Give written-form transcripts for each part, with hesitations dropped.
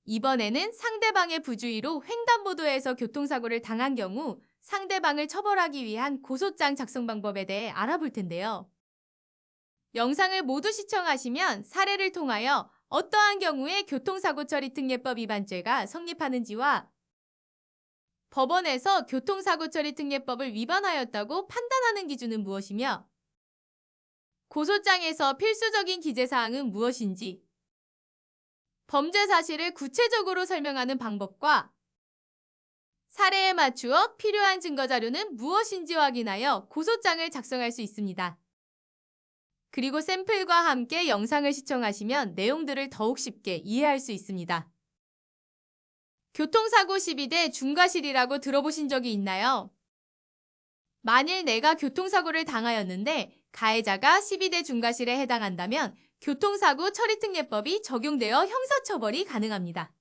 이번에는 상대방의 부주의로 횡단보도에서 교통사고를 당한 경우 상대방을 처벌하기 위한 고소장 작성 방법에 대해 알아볼 텐데요. 영상을 모두 시청하시면 사례를 통하여 어떠한 경우에 교통사고 처리 특례법 위반죄가 성립하는지와 법원에서 교통사고 처리 특례법을 위반하였다고 판단하는 기준은 무엇이며 고소장에서 필수적인 기재사항은 무엇인지 범죄 사실을 구체적으로 설명하는 방법과 사례에 맞추어 필요한 증거자료는 무엇인지 확인하여 고소장을 작성할 수 있습니다. 그리고 샘플과 함께 영상을 시청하시면 내용들을 더욱 쉽게 이해할 수 있습니다. 교통사고 12대 중과실이라고 들어보신 적이 있나요? 만일 내가 교통사고를 당하였는데 가해자가 12대 중과실에 해당한다면 교통사고 처리특례법이 적용되어 형사처벌이 가능합니다.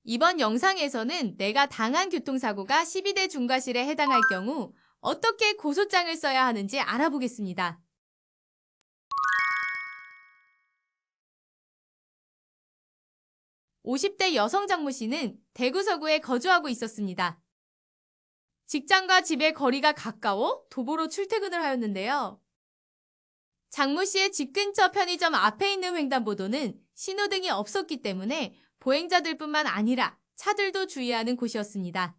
이번 영상에서는 내가 당한 교통사고가 12대 중과실에 해당할 경우 어떻게 고소장을 써야 하는지 알아보겠습니다. 50대 여성 장모 씨는 대구 서구에 거주하고 있었습니다. 직장과 집의 거리가 가까워 도보로 출퇴근을 하였는데요. 장모 씨의 집 근처 편의점 앞에 있는 횡단보도는 신호등이 없었기 때문에 보행자들뿐만 아니라 차들도 주의하는 곳이었습니다.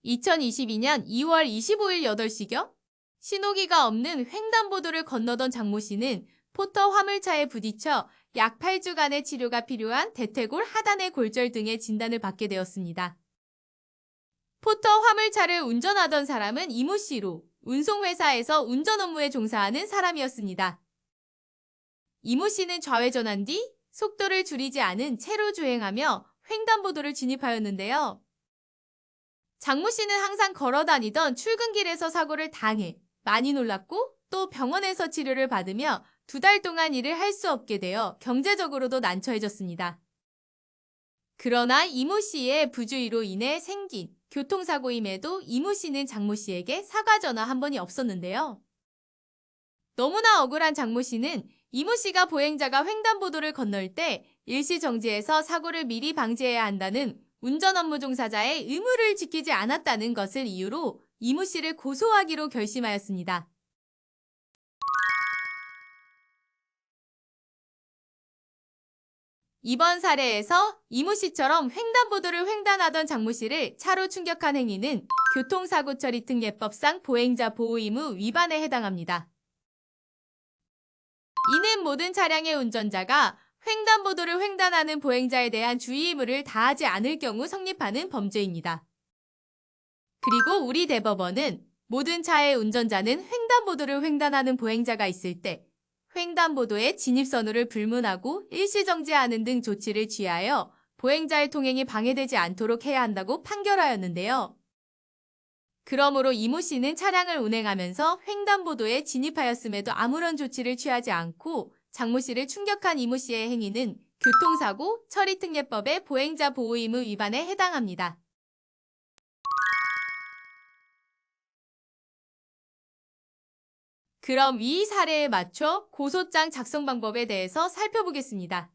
2022년 2월 25일 8시경 신호기가 없는 횡단보도를 건너던 장모 씨는 포터 화물차에 부딪혀 약 8주간의 치료가 필요한 대퇴골 하단의 골절 등의 진단을 받게 되었습니다. 포터 화물차를 운전하던 사람은 이모 씨로 운송회사에서 운전 업무에 종사하는 사람이었습니다. 이모 씨는 좌회전한 뒤 속도를 줄이지 않은 채로 주행하며 횡단보도를 진입하였는데요. 장모 씨는 항상 걸어다니던 출근길에서 사고를 당해 많이 놀랐고 또 병원에서 치료를 받으며 2달 동안 일을 할 수 없게 되어 경제적으로도 난처해졌습니다. 그러나 이모 씨의 부주의로 인해 생긴 교통사고임에도 이모 씨는 장모 씨에게 사과 전화 한 번이 없었는데요. 너무나 억울한 장모 씨는 이모 씨가 보행자가 횡단보도를 건널 때 일시정지해서 사고를 미리 방지해야 한다는 운전 업무 종사자의 의무를 지키지 않았다는 것을 이유로 이모 씨를 고소하기로 결심하였습니다. 이번 사례에서 이모 씨처럼 횡단보도를 횡단하던 장모 씨를 차로 충격한 행위는 교통사고처리특례법상 보행자 보호의무 위반에 해당합니다. 이는 모든 차량의 운전자가 횡단보도를 횡단하는 보행자에 대한 주의 의무를 다하지 않을 경우 성립하는 범죄입니다. 그리고 우리 대법원은 모든 차의 운전자는 횡단보도를 횡단하는 보행자가 있을 때 횡단보도의 진입선호를 불문하고 일시정지하는 등 조치를 취하여 보행자의 통행이 방해되지 않도록 해야 한다고 판결하였는데요. 그러므로 이모 씨는 차량을 운행하면서 횡단보도에 진입하였음에도 아무런 조치를 취하지 않고 장모 씨를 충격한 이모 씨의 행위는 교통사고 처리특례법의 보행자 보호의무 위반에 해당합니다. 그럼 이 사례에 맞춰 고소장 작성 방법에 대해서 살펴보겠습니다.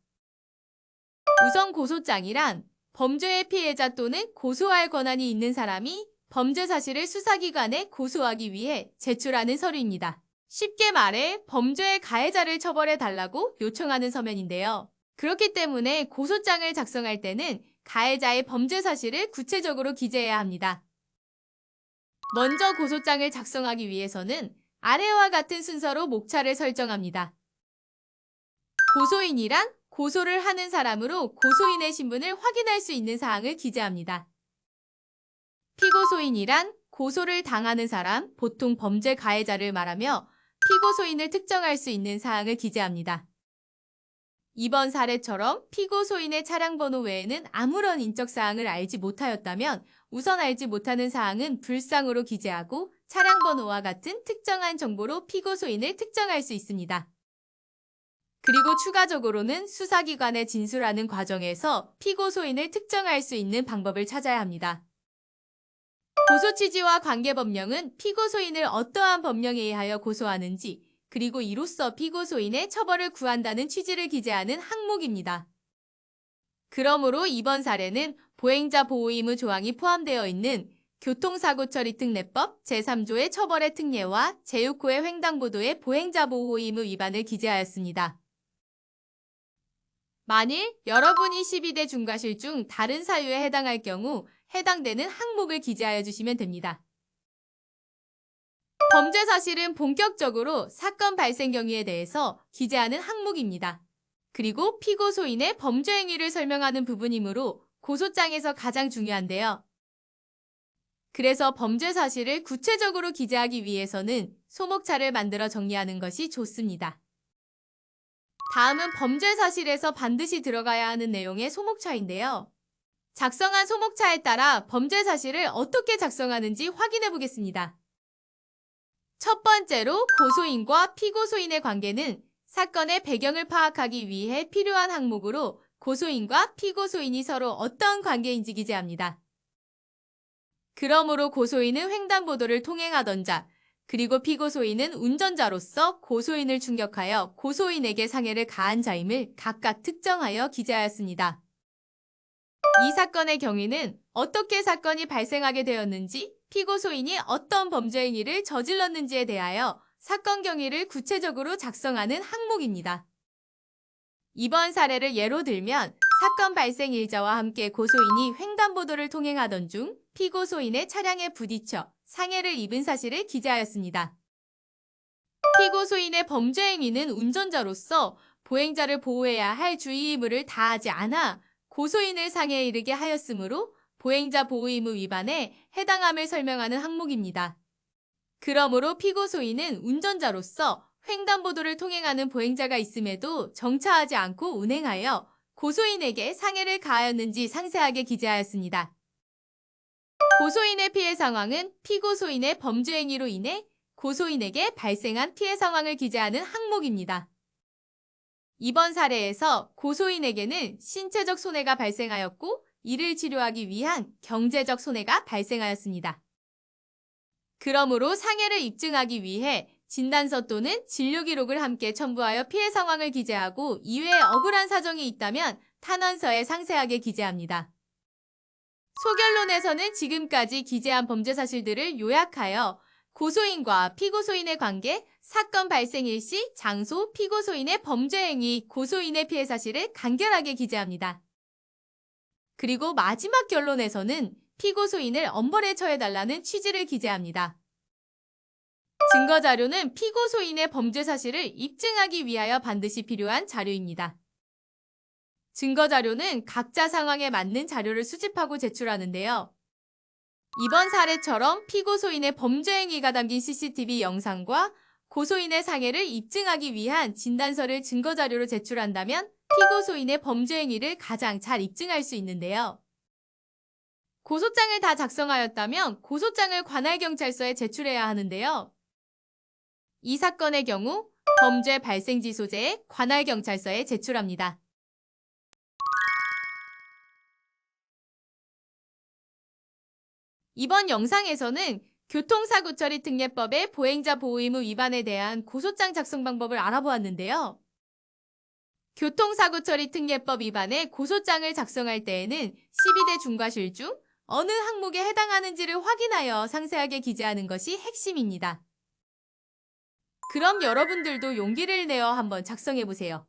우선 고소장이란 범죄의 피해자 또는 고소할 권한이 있는 사람이 범죄 사실을 수사기관에 고소하기 위해 제출하는 서류입니다. 쉽게 말해 범죄의 가해자를 처벌해달라고 요청하는 서면인데요. 그렇기 때문에 고소장을 작성할 때는 가해자의 범죄 사실을 구체적으로 기재해야 합니다. 먼저 고소장을 작성하기 위해서는 아래와 같은 순서로 목차를 설정합니다. 고소인이란 고소를 하는 사람으로 고소인의 신분을 확인할 수 있는 사항을 기재합니다. 피고소인이란 고소를 당하는 사람, 보통 범죄 가해자를 말하며 피고소인을 특정할 수 있는 사항을 기재합니다. 이번 사례처럼 피고소인의 차량 번호 외에는 아무런 인적 사항을 알지 못하였다면 우선 알지 못하는 사항은 불상으로 기재하고 차량 번호와 같은 특정한 정보로 피고소인을 특정할 수 있습니다. 그리고 추가적으로는 수사기관에 진술하는 과정에서 피고소인을 특정할 수 있는 방법을 찾아야 합니다. 고소 취지와 관계법령은 피고소인을 어떠한 법령에 의하여 고소하는지 그리고 이로써 피고소인의 처벌을 구한다는 취지를 기재하는 항목입니다. 그러므로 이번 사례는 보행자 보호 의무 조항이 포함되어 있는 교통사고 처리 특례법 제3조의 처벌의 특례와 제6호의 횡단보도의 보행자 보호 의무 위반을 기재하였습니다. 만일 여러분이 12대 중과실 중 다른 사유에 해당할 경우 해당되는 항목을 기재하여 주시면 됩니다. 범죄 사실은 본격적으로 사건 발생 경위에 대해서 기재하는 항목입니다. 그리고 피고 소인의 범죄 행위를 설명하는 부분이므로 고소장에서 가장 중요한데요. 그래서 범죄 사실을 구체적으로 기재하기 위해서는 소목차를 만들어 정리하는 것이 좋습니다. 다음은 범죄 사실에서 반드시 들어가야 하는 내용의 소목차인데요. 작성한 소목차에 따라 범죄 사실을 어떻게 작성하는지 확인해 보겠습니다. 첫 번째로 고소인과 피고소인의 관계는 사건의 배경을 파악하기 위해 필요한 항목으로 고소인과 피고소인이 서로 어떤 관계인지 기재합니다. 그러므로 고소인은 횡단보도를 통행하던 자, 그리고 피고소인은 운전자로서 고소인을 충격하여 고소인에게 상해를 가한 자임을 각각 특정하여 기재하였습니다. 이 사건의 경위는 어떻게 사건이 발생하게 되었는지, 피고소인이 어떤 범죄 행위를 저질렀는지에 대하여 사건 경위를 구체적으로 작성하는 항목입니다. 이번 사례를 예로 들면 사건 발생 일자와 함께 고소인이 횡단보도를 통행하던 중 피고소인의 차량에 부딪혀 상해를 입은 사실을 기재하였습니다. 피고소인의 범죄 행위는 운전자로서 보행자를 보호해야 할 주의 의무를 다하지 않아 고소인을 상해에 이르게 하였으므로 보행자 보호 의무 위반에 해당함을 설명하는 항목입니다. 그러므로 피고소인은 운전자로서 횡단보도를 통행하는 보행자가 있음에도 정차하지 않고 운행하여 고소인에게 상해를 가하였는지 상세하게 기재하였습니다. 고소인의 피해 상황은 피고소인의 범죄 행위로 인해 고소인에게 발생한 피해 상황을 기재하는 항목입니다. 이번 사례에서 고소인에게는 신체적 손해가 발생하였고 이를 치료하기 위한 경제적 손해가 발생하였습니다. 그러므로 상해를 입증하기 위해 진단서 또는 진료 기록을 함께 첨부하여 피해 상황을 기재하고 이외에 억울한 사정이 있다면 탄원서에 상세하게 기재합니다. 소결론에서는 지금까지 기재한 범죄 사실들을 요약하여 고소인과 피고소인의 관계, 사건 발생 일시, 장소, 피고소인의 범죄 행위, 고소인의 피해 사실을 간결하게 기재합니다. 그리고 마지막 결론에서는 피고소인을 엄벌에 처해달라는 취지를 기재합니다. 증거자료는 피고소인의 범죄 사실을 입증하기 위하여 반드시 필요한 자료입니다. 증거자료는 각자 상황에 맞는 자료를 수집하고 제출하는데요. 이번 사례처럼 피고소인의 범죄 행위가 담긴 CCTV 영상과 고소인의 상해를 입증하기 위한 진단서를 증거자료로 제출한다면 피고소인의 범죄 행위를 가장 잘 입증할 수 있는데요. 고소장을 다 작성하였다면 고소장을 관할경찰서에 제출해야 하는데요. 이 사건의 경우 범죄 발생지 소재에 관할경찰서에 제출합니다. 이번 영상에서는 교통사고 처리 특례법의 보행자 보호 의무 위반에 대한 고소장 작성 방법을 알아보았는데요. 교통사고 처리 특례법 위반의 고소장을 작성할 때에는 12대 중과실 중 어느 항목에 해당하는지를 확인하여 상세하게 기재하는 것이 핵심입니다. 그럼 여러분들도 용기를 내어 한번 작성해보세요.